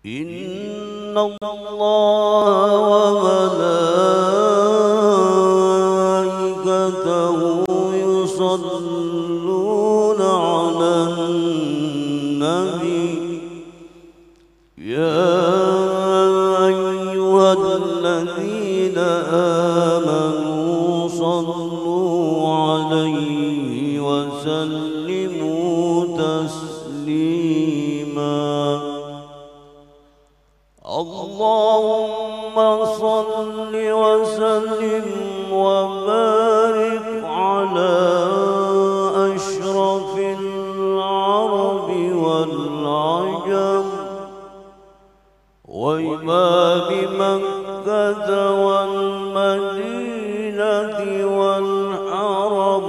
إن الله وملائكته يصلون على النبي يا أيها الذين آمنوا صلوا عليه وسلموا تسليما اللهم صل وسلم وبارك على أشرف العرب والعجم وإمام مكة والمدينة والحرم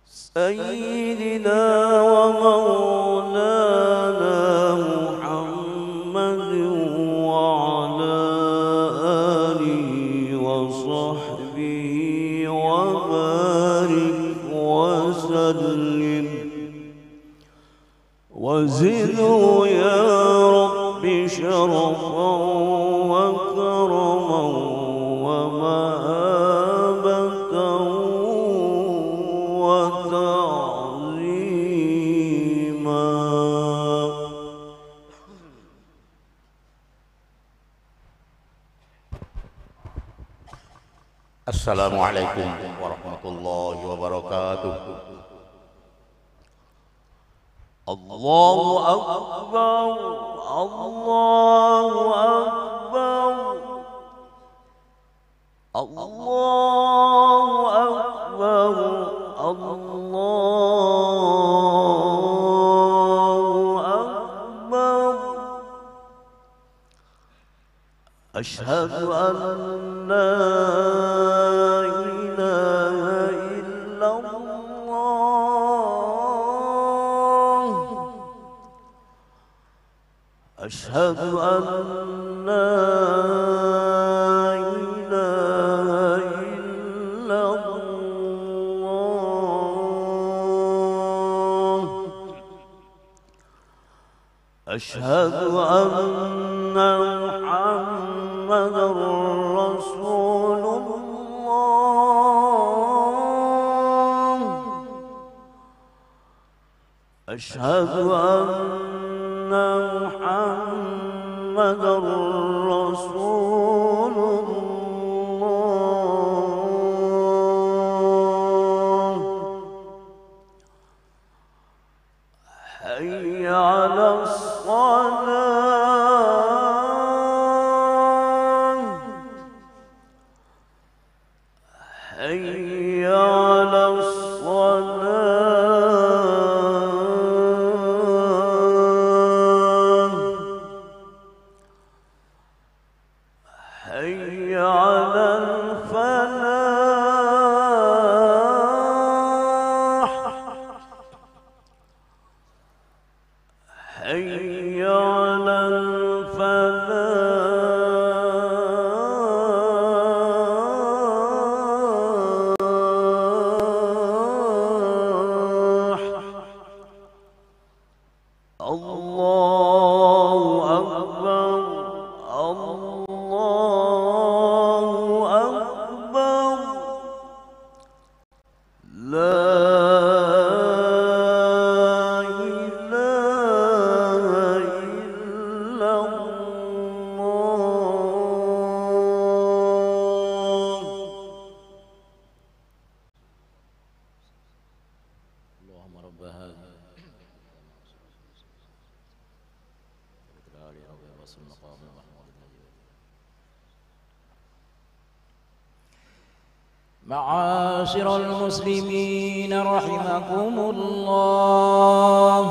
سيدنا ومولانا محمد وعلى آله وصحبه وبارك وسلم وزدوا يا رب شرفا وكرما ومهابة وتعظيما. Assalamualaikum warahmatullahi wabarakatuh. Allahu Akbar, Allahu Akbar, Allahu Akbar, Allahu Akbar. Ashhadu an la ilaha illallah. Ashhadu an la ilaha illallah. Ashhadu anna Muhammadar Rasulullah. Ashhadu anna Muhammadar Rasulullah. Hayya 'alas salah, hayya 'alas salah, hayya 'alal falah, hayya 'alal falah. Allahu Akbar, Allahu Akbar. La ilaha illallah. Allahumma rabb hadha معاشر المسلمين رحمكم الله.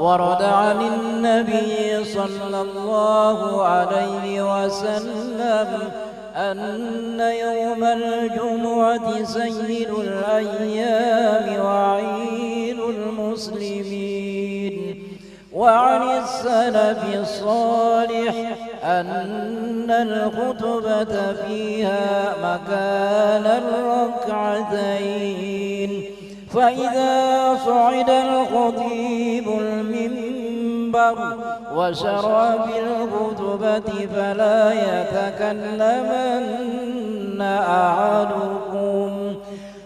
ورد عن النبي صلى الله عليه وسلم أن يوم الجمعة سيد الأيام وعيد المسلمين. وعن السلف الصالح أن الخطبة فيها مكان الركعتين، فإذا صعد الخطيب المنبر المنبر وشرع بالخطبة فلا يتكلمن أحدكم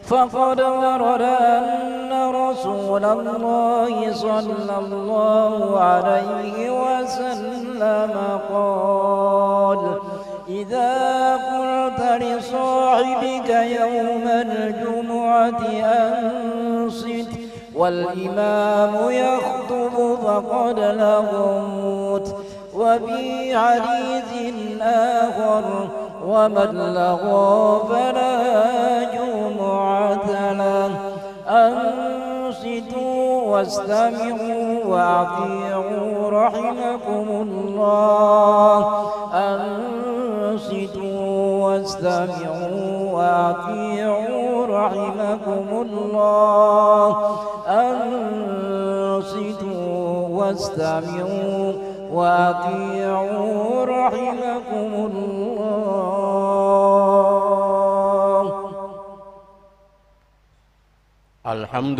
فقد ورد أن رسول الله صلى الله عليه وسلم قال إذا قلت لصاحبك يوم الجمعة أنصت والإمام يخطب فقد لغوت. وفي حديث آخر ومن لغى فلا جمعة له. أنصتوا واستمعوا وأطيعوا رحمكم الله. أنصتوا واستمعوا وأطيعوا رحمكم الله. أنصتوا واستمعوا وأطيعوا رحمكم الله. الحمد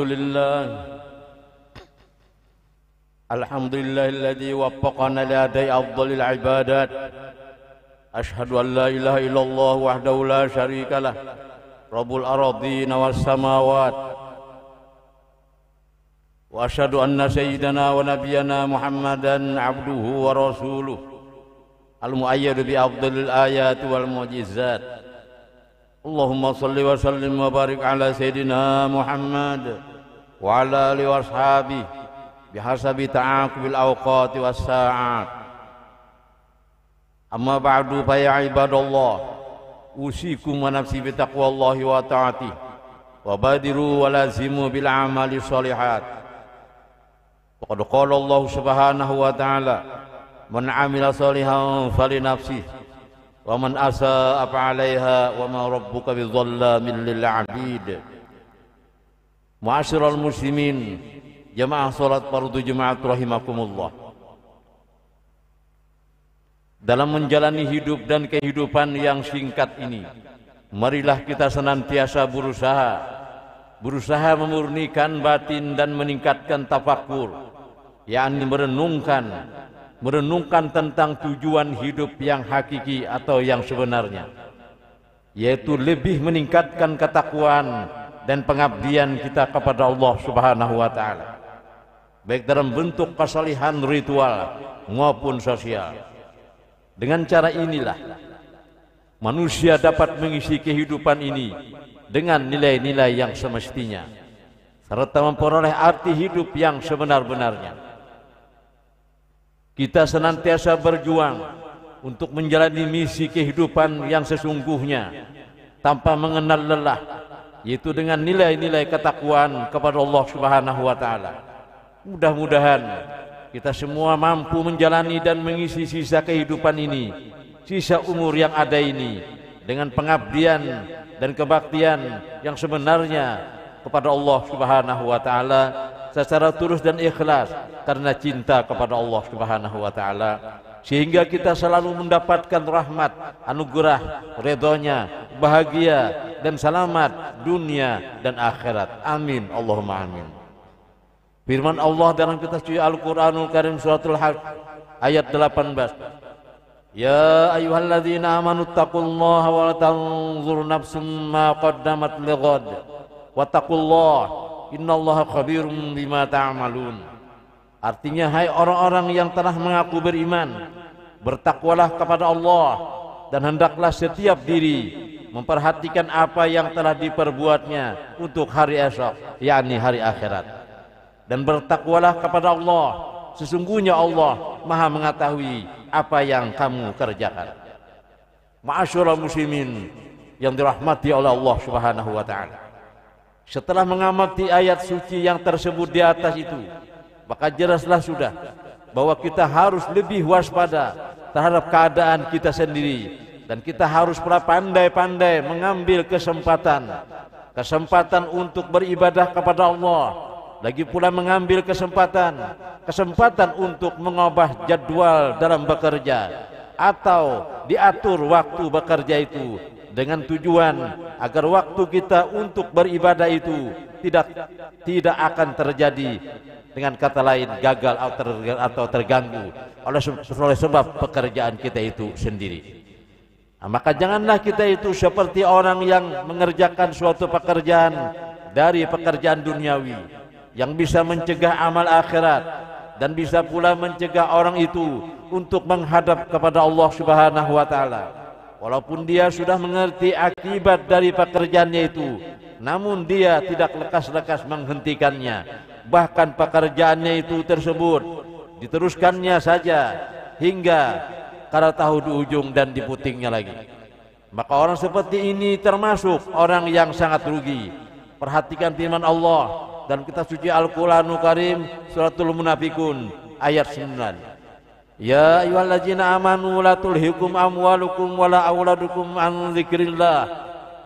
لله الذي وفقنا لأداء أفضل العبادات. أشهد أن لا إله إلا الله وحده لا شريك له رب الأراضين والسماوات. وأشهد أن سيدنا ونبينا محمدا عبده ورسوله المؤيد بأفضل الآيات والمعجزات. اللهم صل وسلم وبارك على سيدنا محمد وعلى آله وأصحابه بحسب تعاقب الأوقات والساعات. أما بعد فيا عباد الله أوصيكم ونفسي بتقوى الله وطاعته وبادروا ولازموا بالأعمال الصالحات. وقد قال الله سبحانه وتعالى من عمل صالحا فلنفسه ومن أساء فعليها وما ربك بظلام للعبيد. Ma'asyiral muslimin, jamaah salat fardu Jumat rahimakumullah. Dalam menjalani hidup dan kehidupan yang singkat ini, marilah kita senantiasa berusaha memurnikan batin dan meningkatkan tafakur, yakni merenungkan tentang tujuan hidup yang hakiki atau yang sebenarnya, yaitu lebih meningkatkan ketakwaan dan pengabdian kita kepada Allah Subhanahu wa taala, baik dalam bentuk kesalihan ritual maupun sosial. Dengan cara inilah manusia dapat mengisi kehidupan ini dengan nilai-nilai yang semestinya serta memperoleh arti hidup yang sebenar-benarnya. Kita senantiasa berjuang untuk menjalani misi kehidupan yang sesungguhnya tanpa mengenal lelah, yaitu dengan nilai-nilai ketakwaan kepada Allah Subhanahu wa taala. Mudah-mudahan kita semua mampu menjalani dan mengisi sisa kehidupan ini, sisa umur yang ada ini, dengan pengabdian dan kebaktian yang sebenarnya kepada Allah Subhanahu wa taala secara tulus dan ikhlas karena cinta kepada Allah Subhanahu wa taala, sehingga kita selalu mendapatkan rahmat, anugerah, ridhonya, bahagia dan selamat dunia dan akhirat. Amin Allahumma amin. Firman Allah dalam kitab suci Al-Qur'anul Karim suratul Hajj ayat 18. Ya ayyuhalladzina amanu taqullaha wa la tanzur nafsum ma qaddamat lighad wattaqullaha innallaha khabirum bima ta'malun. Artinya, hai orang-orang yang telah mengaku beriman, bertakwalah kepada Allah dan hendaklah setiap diri memperhatikan apa yang telah diperbuatnya untuk hari esok, yakni hari akhirat. Dan bertakwalah kepada Allah, sesungguhnya Allah Maha mengetahui apa yang kamu kerjakan. Ma'asyiral muslimin yang dirahmati oleh Allah Subhanahu wa taala. Setelah mengamati ayat suci yang tersebut di atas itu, maka jelaslah sudah bahwa kita harus lebih waspada terhadap keadaan kita sendiri, dan kita harus pandai-pandai mengambil kesempatan untuk beribadah kepada Allah. Lagi pula mengambil kesempatan untuk mengubah jadwal dalam bekerja atau diatur waktu bekerja itu dengan tujuan agar waktu kita untuk beribadah itu tidak akan terjadi dengan kata lain gagal atau terganggu oleh sebab pekerjaan kita itu sendiri. Nah, maka janganlah kita itu seperti orang yang mengerjakan suatu pekerjaan dari pekerjaan duniawi yang bisa mencegah amal akhirat dan bisa pula mencegah orang itu untuk menghadap kepada Allah Subhanahu wa taala. Walaupun dia sudah mengerti akibat dari pekerjaannya itu, namun dia tidak lekas-lekas menghentikannya. Bahkan pekerjaannya itu tersebut diteruskannya saja hingga kada tahu di ujung dan di putingnya lagi. Maka orang seperti ini termasuk orang yang sangat rugi. Perhatikan firman Allah dan kitab suci Al-Qur'anul Karim suratul Munafikun ayat 9. Ya ayyuhallazina amanu la tulhikum amwalukum wala auladukum an dzikrillah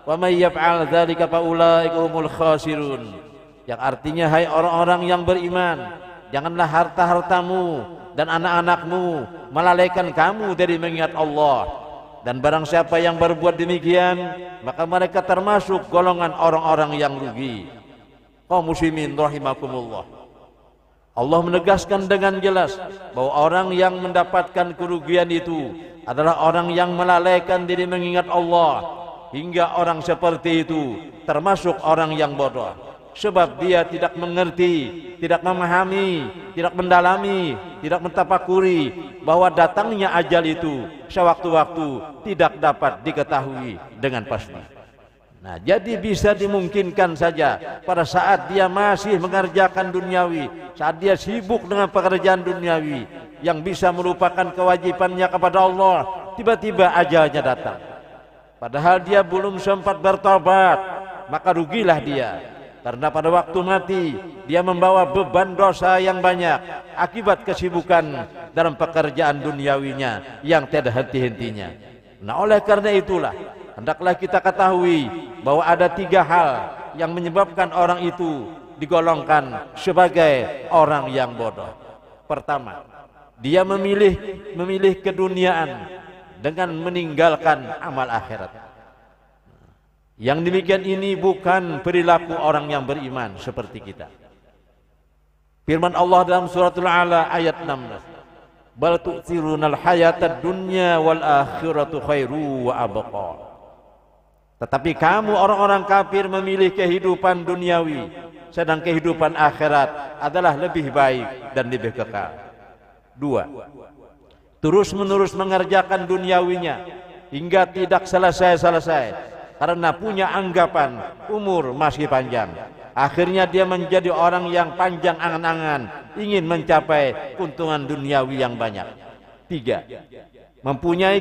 wa may yaf'al dzalika fa ulaika humul khasirun. Yang artinya, hai orang-orang yang beriman, janganlah harta-hartamu dan anak-anakmu melalaikan kamu dari mengingat Allah. Dan barang siapa yang berbuat demikian, maka mereka termasuk golongan orang-orang yang rugi. Kaum muslimin rahimakumullah, Allah menegaskan dengan jelas bahwa orang yang mendapatkan kerugian itu adalah orang yang melalaikan diri mengingat Allah. Hingga orang seperti itu termasuk orang yang bodoh. Sebab dia tidak mengerti, tidak memahami, tidak mendalami, tidak mentafakuri bahwa datangnya ajal itu sewaktu-waktu tidak dapat diketahui dengan pasti. Nah, jadi bisa dimungkinkan saja pada saat dia masih mengerjakan duniawi, saat dia sibuk dengan pekerjaan duniawi yang bisa merupakan kewajibannya kepada Allah, tiba-tiba ajalnya datang. Padahal dia belum sempat bertobat, maka rugilah dia. Karena pada waktu mati dia membawa beban dosa yang banyak akibat kesibukan dalam pekerjaan duniawinya yang tiada henti-hentinya. Nah, oleh karena itulah hendaklah kita ketahui bahwa ada 3 hal yang menyebabkan orang itu digolongkan sebagai orang yang bodoh. Pertama, dia memilih keduniaan dengan meninggalkan amal akhirat. Yang demikian ini bukan perilaku orang yang beriman seperti kita. Firman Allah dalam suratul A'la ayat 16. Bal tu'thirunal hayatad dunya wal akhiratu khairu wa abqa. Tetapi kamu orang-orang kafir memilih kehidupan duniawi, sedang kehidupan akhirat adalah lebih baik dan lebih kekal. 2. Terus-menerus mengerjakan duniawinya hingga tidak selesai-selesai. Karena punya anggapan umur masih panjang, akhirnya dia menjadi orang yang panjang angan-angan, ingin mencapai keuntungan duniawi yang banyak. 3. Mempunyai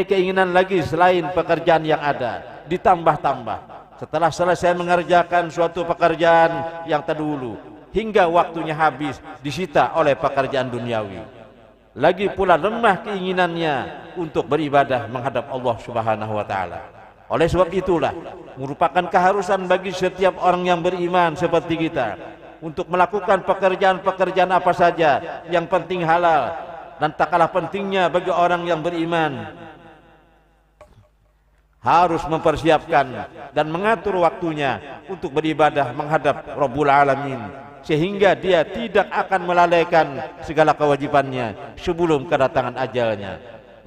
keinginan lagi selain pekerjaan yang ada, ditambah-tambah setelah selesai mengerjakan suatu pekerjaan yang terdahulu, hingga waktunya habis disita oleh pekerjaan duniawi. Lagi pula lemah keinginannya untuk beribadah menghadap Allah Subhanahu wa taala. Oleh sebab itulah merupakan keharusan bagi setiap orang yang beriman seperti kita untuk melakukan pekerjaan-pekerjaan apa saja yang penting halal, dan tak kalah pentingnya bagi orang yang beriman harus mempersiapkan dan mengatur waktunya untuk beribadah menghadap Rabbul Alamin, sehingga dia tidak akan melalaikan segala kewajibannya sebelum kedatangan ajalnya.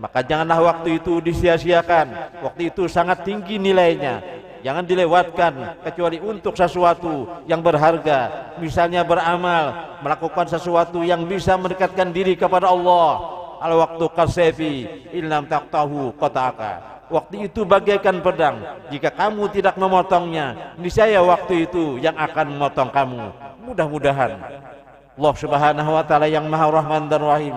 Maka janganlah waktu itu disia-siakan. Waktu itu sangat tinggi nilainya, jangan dilewatkan kecuali untuk sesuatu yang berharga, misalnya beramal, melakukan sesuatu yang bisa mendekatkan diri kepada Allah. Al waktu kasayfi illam taqtahu qata'aka. Waktu itu bagaikan pedang, jika kamu tidak memotongnya, niscaya waktu itu yang akan memotong kamu. Mudah-mudahan Allah Subhanahu wa taala yang Maha Rahman dan Rahim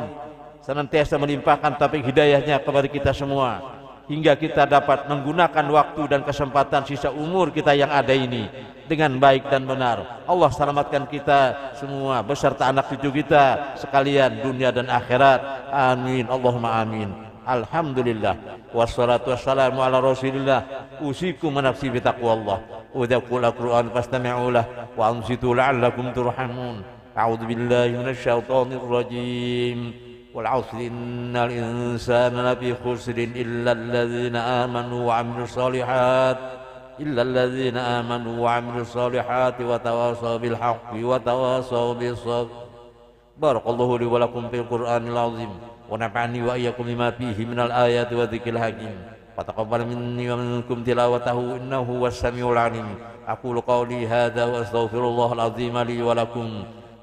senantiasa melimpahkan taufik hidayahnya kepada kita semua, hingga kita dapat menggunakan waktu dan kesempatan sisa umur kita yang ada ini dengan baik dan benar. Allah selamatkan kita semua beserta anak cucu kita sekalian dunia dan akhirat. Amin, Allahumma amin. Alhamdulillah wassalatu wassalamu ala rasulillah. Usikum nafsi bi taqwallah wa dzakul Qur'an fastami'u lah wa ansitu la'allakum turhamun. A'udzu billahi minasyaitonir rajim. Wal 'asri innal insana lafi khusrin illa alladzina amanu wa 'amilus shalihat إلا الذين آمنوا وعملوا الصالحات وتواصوا بالحق وتواصوا بالصبر. بارك الله لي ولكم في القرآن العظيم ونفعني وإياكم بما فيه من الآيات والذكر الحكيم وتقبل مني ومنكم تلاوته إنه هو السميع العليم. أقول قولي هذا وأستغفر الله العظيم لي ولكم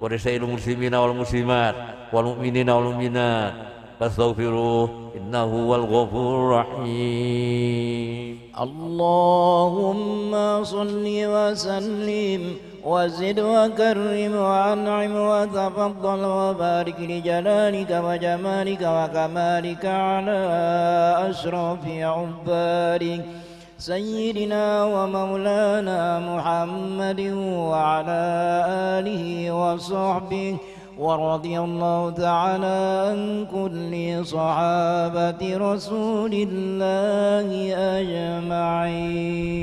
ولسائر المسلمين والمسلمات والمؤمنين والمؤمنات فاستغفروه إنه هو الغفور الرحيم. اللهم صل وسلم وزد وكرم وأنعم وتفضل وبارك لجلالك وجمالك وكمالك على أشرف عبادك سيدنا ومولانا محمد وعلى آله وصحبه ورضي الله تعالى عن كل صحابة رسول الله أجمعين.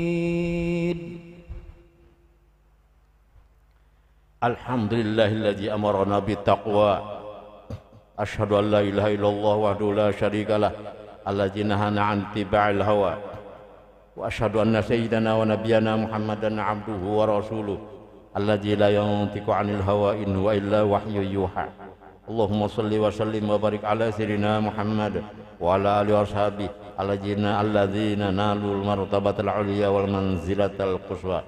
الحمد لله الذي أمرنا بالتقوى. أشهد أن لا إله إلا الله وحده لا شريك له الذي نهانا عن اتباع الهوى. وأشهد أن سيدنا ونبينا محمدا عبده ورسوله الذي لا ينطق عن الهوى إن هو إلا وحي يوحى. اللهم صل وسلم وبارك على سيدنا محمد وعلى آله وصحبه الذين نالوا المرتبة العليا والمنزلة القصوى.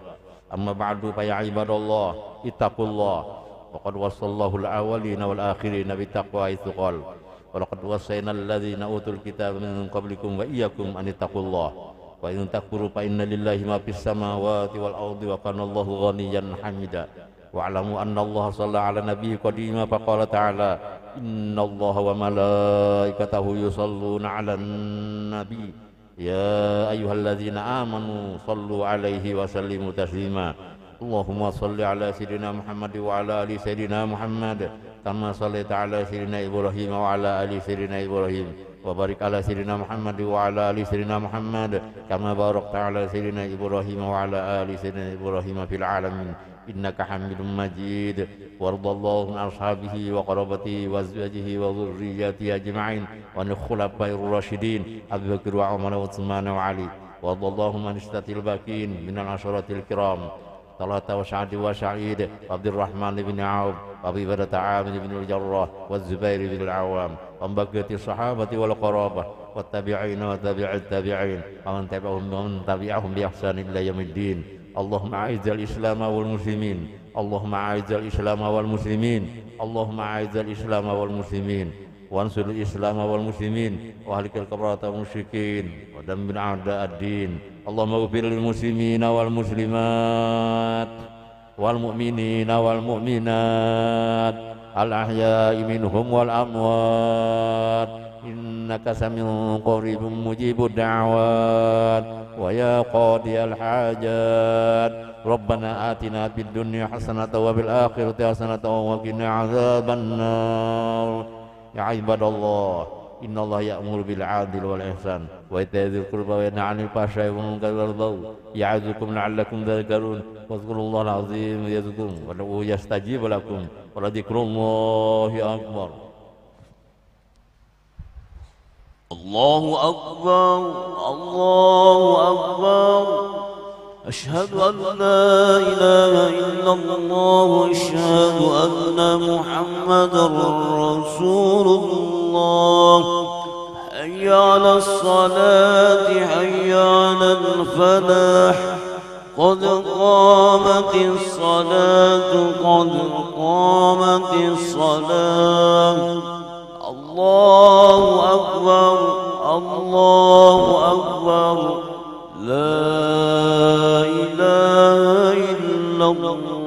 أما بعد فيا عباد الله اتقوا الله وقد وصى الله الأولين والآخرين بالتقوى حيث قال ولقد وصينا الذين أوتوا الكتاب من قبلكم وإياكم أن اتقوا الله وإن تكفروا فإن لله ما في السماوات والأرض وكان الله غنيا حميدا. واعلموا أن الله صلى على نبيه قديما فقال تعالى إن الله وملائكته يصلون على النبي يا أيها الذين آمنوا صلوا عليه وسلموا تسليما. اللهم صل على سيدنا محمد وعلى آل سيدنا محمد كما صليت على سيدنا إبراهيم وعلى آل سيدنا إبراهيم وبارك على سيدنا محمد وعلى آل سيدنا محمد كما باركت على سيدنا إبراهيم وعلى آل سيدنا إبراهيم في العالمين إنك حميد مجيد. وارض الله عن أصحابه وقرابته وأزواجه وذرياته أجمعين وعن الخلفاء الراشدين أبي بكر وعمر وعثمان وعلي. وارض اللهم عن السادة الباقين من العشرة الكرام طلحة وسعد وسعيد وعبد الرحمن بن عوف وأبي بكر عامر بن الجراح والزبير بن العوام وعن بقية الصحابة والقرابة والتابعين وتابع التابعين ومن تبعهم بإحسان إلى يوم الدين. اللهم أعز الإسلام والمسلمين اللهم أعز الإسلام والمسلمين اللهم أعز الإسلام والمسلمين وانصر الإسلام والمسلمين وأهلك الكفرة والمشركين ودمر أعداء الدين. اللهم اغفر للمسلمين والمسلمات والمؤمنين والمؤمنات الأحياء منهم والأموات إنك سميع قريب مجيب الدعوات ويا قاضي الحاجات. ربنا آتنا في الدنيا حسنة وفي الآخرة حسنة وقنا عذاب النار. يا عباد الله إن الله يأمر بالعدل والإحسان وإيتاء ذي القربى وينهى عن الفحشاء والمنكر والبغي يعظكم لعلكم تذكرون. واذكروا الله العظيم يذكركم وادعوه يستجيب لكم ولذكر الله أكبر. الله أكبر الله أكبر أشهد أن لا إله إلا الله أشهد أن محمدا رسول الله. حي على الصلاة حي على الفلاح قد قامت الصلاة قد قامت الصلاة. الله أكبر الله أكبر لا إله إلا الله.